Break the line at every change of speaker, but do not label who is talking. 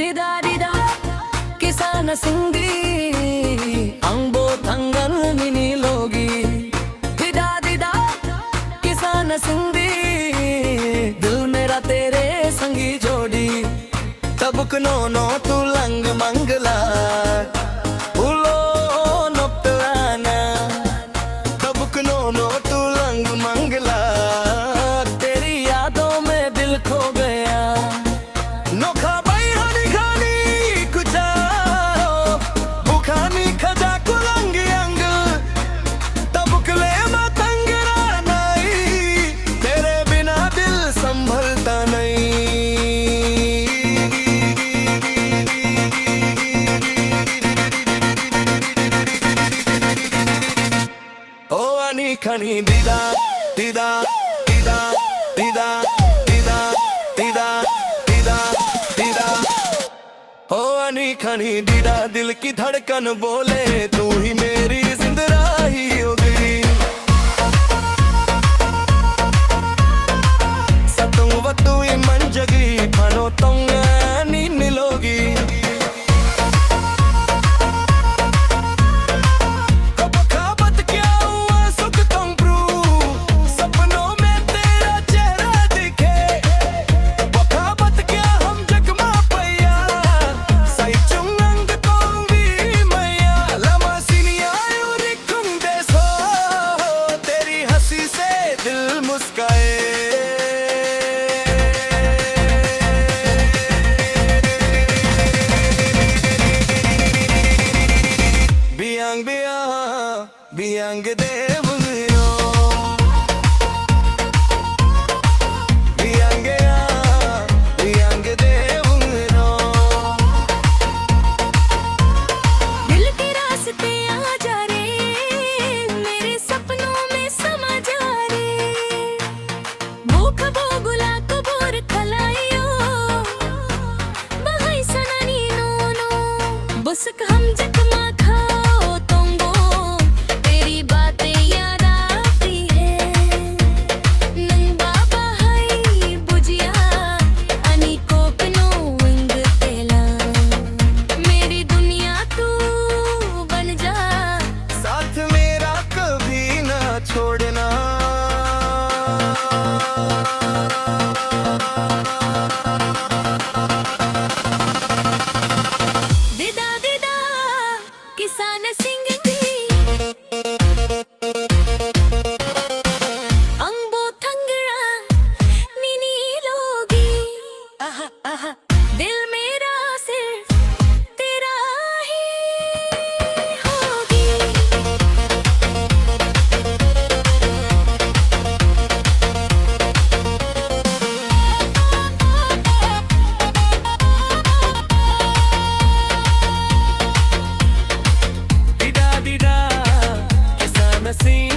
Dida dida kisana singdi angbo thangal mini logi dida dida kisana singdi dil mera tere sangi jodi tabuk no no tu lang mangla ulo no plana tabuk no no tu lang mangla तेरी यादों में दिल खो गया नोखा खनी दीदा दीदा दीदा दीदा दीदा दीदा दीदा दीदा ओ अनी खनी दीदा दिल की धड़कन बोले तू ही मेरी जिंदराही हो गई सतुंग वतु मन जगी फनो तुंग नी निलोगी Biang gede bunyo biang gede bunyo
दिल के रास्ते आ जा रे मेरे सपनों में समा जा रे भूख बोगुला कबूर खलाइयो बहाई सनानी नो नो बुसक हम जकमा खाओ तुंगो तेरी बातें याद आती है नंग बाबा हाई बुझिया अनी कोकनो विंग तेला मेरी दुनिया तू बन जा
साथ मेरा कभी ना छोड़ना
दिदा दिदा किसान सिंह दी अंगबो थंगड़ा नीनी लोगी आहा आहा दिल मेरा सिर्फ तेरा ही होगी
dida dida kisana singdi